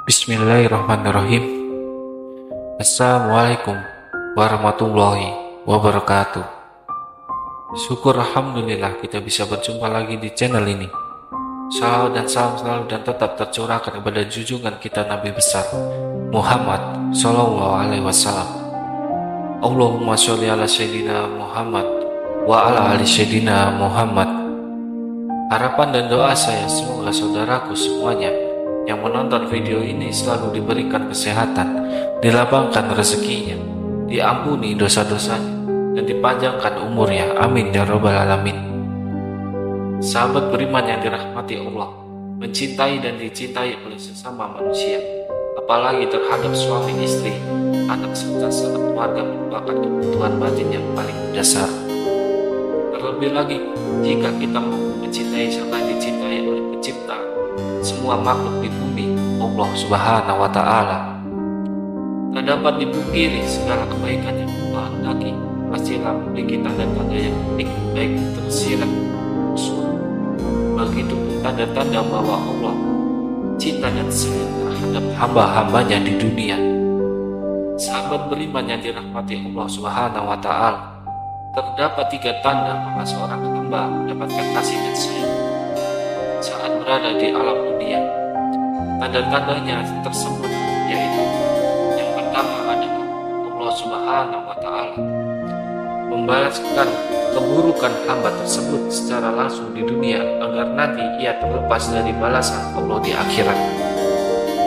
Bismillahirrahmanirrahim. Assalamualaikum warahmatullahi wabarakatuh. Syukur alhamdulillah kita bisa berjumpa lagi di channel ini. Salawat dan salam selalu dan tetap tercurahkan kepada junjungan kita Nabi besar Muhammad Sallallahu Alaihi Wasallam. Allahumma sholli ala Sayyidina Muhammad wa ala ali Sayyidina Muhammad. Harapan dan doa saya semoga saudaraku semuanya yang menonton video ini selalu diberikan kesehatan, dilapangkan rezekinya, diampuni dosa-dosanya, dan dipanjangkan umurnya. Amin ya rabbal alamin. Sahabat beriman yang dirahmati Allah, mencintai dan dicintai oleh sesama manusia, apalagi terhadap suami istri, anak serta keluarga merupakan kebutuhan batin yang paling mendasar. Terlebih lagi jika kita mencintai serta dicintai oleh Pencipta semua makhluk di bumi, Allah Subhanahu wa Ta'ala. Tak dapat dipungkiri segala kebaikan yang Allah hendaki pastilah memiliki tanda-tanda yang unik, baik tersirat usul. Begitupun tanda-tanda bahwa Allah cinta dan sayang terhadap hamba-hambanya di dunia. Sahabat beriman yang dirahmati Allah Subhanahu wa Ta'ala, terdapat 3 tanda bahwa seorang hamba mendapatkan kasih dan sayang saat berada di alam dunia. Tanda-tandanya tersebut yaitu yang pertama adalah Allah Subhanahu wa Ta'ala membalaskan keburukan hamba tersebut secara langsung di dunia agar nanti ia terlepas dari balasan Allah di akhirat.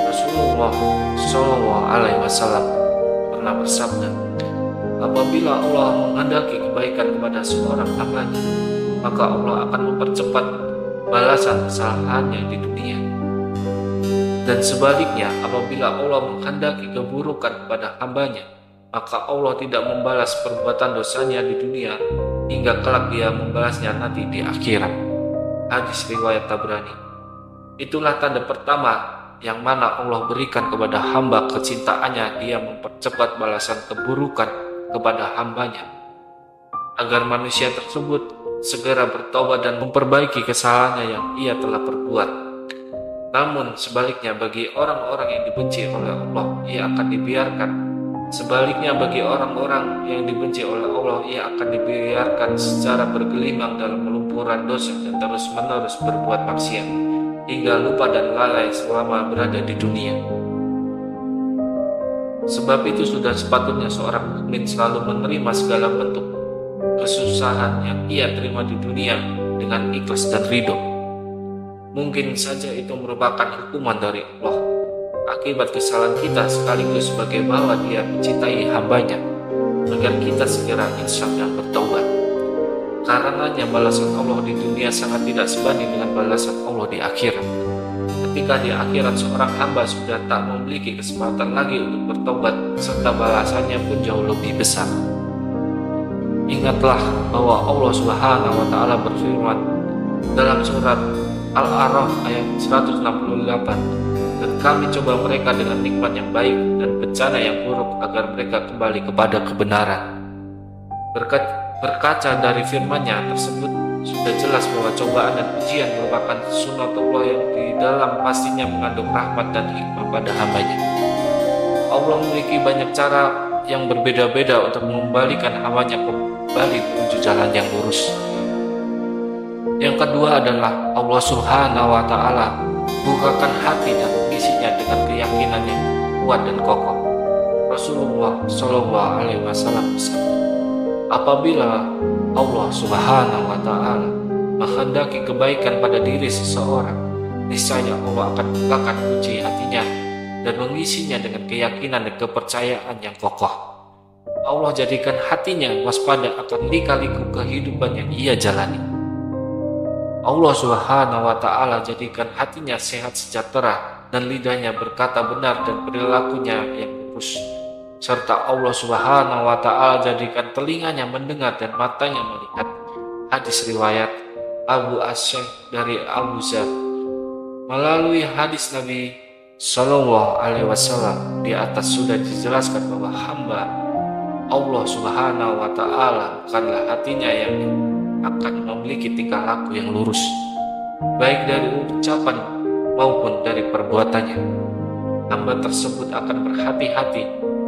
Rasulullah Shallallahu Alaihi Wasallam pernah bersabda, apabila Allah menghendaki kebaikan kepada seorang hambanya, maka Allah akan mempercepat balasan kesalahannya di dunia. Dan sebaliknya, apabila Allah menghendaki keburukan kepada hambanya, maka Allah tidak membalas perbuatan dosanya di dunia hingga kelak dia membalasnya nanti di akhirat. Hadis riwayat Tabrani. Itulah tanda pertama yang mana Allah berikan kepada hamba kecintaannya, dia mempercepat balasan keburukan kepada hambanya agar manusia tersebut segera bertobat dan memperbaiki kesalahannya yang ia telah perbuat. Namun sebaliknya bagi orang-orang yang dibenci oleh Allah, ia akan dibiarkan. Sebaliknya bagi orang-orang yang dibenci oleh Allah, ia akan dibiarkan secara bergelimang dalam melumpuran dosa dan terus-menerus berbuat maksiat hingga lupa dan lalai selama berada di dunia. Sebab itu sudah sepatutnya seorang mukmin selalu menerima segala bentuk kesusahan yang ia terima di dunia dengan ikhlas dan ridho. Mungkin saja itu merupakan hukuman dari Allah akibat kesalahan kita, sekaligus sebagai bahwa dia mencintai hambanya agar kita segera insaf dan bertaubat. Karenanya balasan Allah di dunia sangat tidak sebanding dengan balasan Allah di akhirat. Ketika di akhirat seorang hamba sudah tak memiliki kesempatan lagi untuk bertobat, serta balasannya pun jauh lebih besar. Ingatlah bahwa Allah Subhanahu wa Ta'ala berfirman dalam surat Al-A'raf ayat 168, dan kami coba mereka dengan nikmat yang baik dan bencana yang buruk agar mereka kembali kepada kebenaran. Berkaca dari firman-Nya tersebut, sudah jelas bahwa cobaan dan ujian merupakan sunatullah yang di dalam pastinya mengandung rahmat dan hikmah pada hambanya. Allah memiliki banyak cara yang berbeda-beda untuk mengembalikan hambanya kembali menuju jalan yang lurus. Yang kedua adalah Allah Subhanahu wa Ta'ala bukakan hati dan mengisinya dengan keyakinan yang kuat dan kokoh. Rasulullah Shallallahu Alaihi Wasallam bersabda, apabila Allah Subhanahu wa Ta'ala menghendaki kebaikan pada diri seseorang, niscaya Allah akan bukakan kunci hatinya dan mengisinya dengan keyakinan dan kepercayaan yang kokoh. Allah jadikan hatinya waspada akan lika-liku kehidupan yang ia jalani. Allah Subhanahu wa Ta'ala jadikan hatinya sehat sejahtera dan lidahnya berkata benar dan perilakunya yang lurus. Serta Allah Subhanahu wa Ta'ala jadikan telinganya mendengar dan matanya melihat. Hadis riwayat Abu Asy'ad dari Abu Zar. Melalui hadis Nabi Sallallahu Alaihi Wasallam di atas sudah dijelaskan bahwa hamba Allah Subhanahu wa Ta'ala bukanlah hatinya yang akan memiliki tingkah laku yang lurus, baik dari ucapan maupun dari perbuatannya. Hamba tersebut akan berhati-hati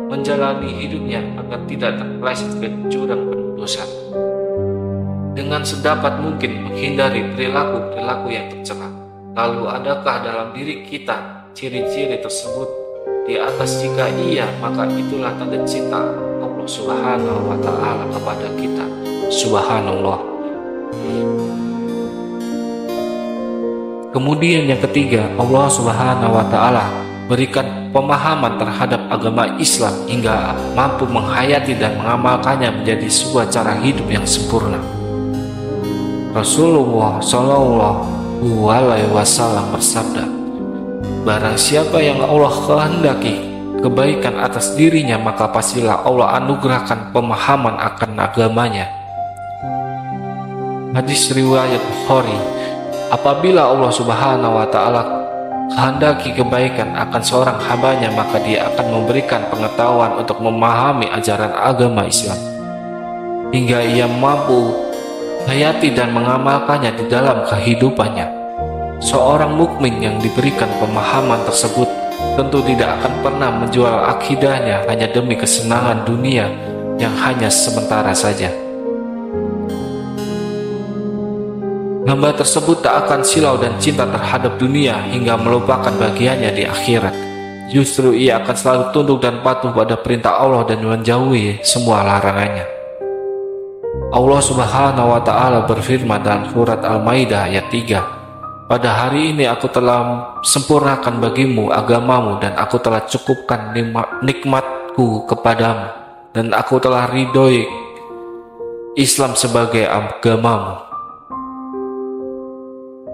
menjalani hidupnya agar tidak terpeleset ke jurang penuh dosa, dengan sedapat mungkin menghindari perilaku-perilaku yang tercela. Lalu adakah dalam diri kita ciri-ciri tersebut? Di atas jika iya, maka itulah tanda cinta Allah Subhanahu wa Ta'ala kepada kita. Subhanallah. Kemudian yang ketiga, Allah Subhanahu wa Ta'ala berikan pemahaman terhadap agama Islam hingga mampu menghayati dan mengamalkannya menjadi sebuah cara hidup yang sempurna. Rasulullah Shallallahu Alaihi Wasallam bersabda, barang siapa yang Allah kehendaki kebaikan atas dirinya, maka pastilah Allah anugerahkan pemahaman akan agamanya. Hadis riwayat Bukhari. Apabila Allah Subhanahu wa Ta'ala kehendaki kebaikan akan seorang hambanya, maka Dia akan memberikan pengetahuan untuk memahami ajaran agama Islam hingga ia mampu hayati dan mengamalkannya di dalam kehidupannya. Seorang mukmin yang diberikan pemahaman tersebut tentu tidak akan pernah menjual akidahnya hanya demi kesenangan dunia yang hanya sementara saja. Hamba tersebut tak akan silau dan cinta terhadap dunia hingga melupakan bagiannya di akhirat. Justru ia akan selalu tunduk dan patuh pada perintah Allah dan menjauhi semua larangannya. Allah Subhanahu wa Ta'ala berfirman dalam surat Al-Maidah ayat 3, pada hari ini aku telah sempurnakan bagimu agamamu dan aku telah cukupkan nikmatku kepadamu dan aku telah ridhoi Islam sebagai agamamu.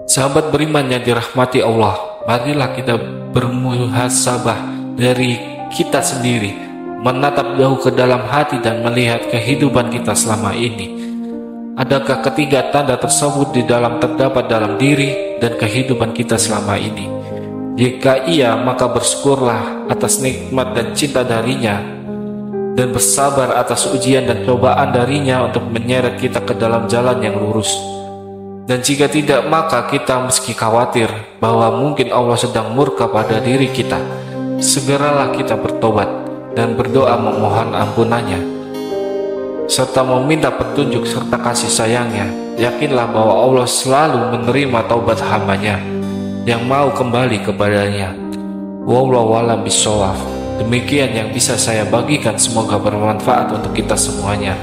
Sahabat beriman yang dirahmati Allah, marilah kita bermuhasabah dari kita sendiri, menatap jauh ke dalam hati dan melihat kehidupan kita selama ini. Adakah ketiga tanda tersebut terdapat dalam diri dan kehidupan kita selama ini? Jika iya, maka bersyukurlah atas nikmat dan cinta darinya, dan bersabar atas ujian dan cobaan darinya untuk menyeret kita ke dalam jalan yang lurus. Dan jika tidak, maka kita meski khawatir bahwa mungkin Allah sedang murka pada diri kita, segeralah kita bertobat dan berdoa memohon ampunannya, serta meminta petunjuk serta kasih sayangnya. Yakinlah bahwa Allah selalu menerima taubat hambanya yang mau kembali kepadanya. Wallahu a'lam bishawab. Demikian yang bisa saya bagikan, semoga bermanfaat untuk kita semuanya.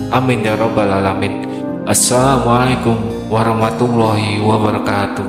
Amin ya rabbal alamin. Assalamualaikum warahmatullahi wabarakatuh.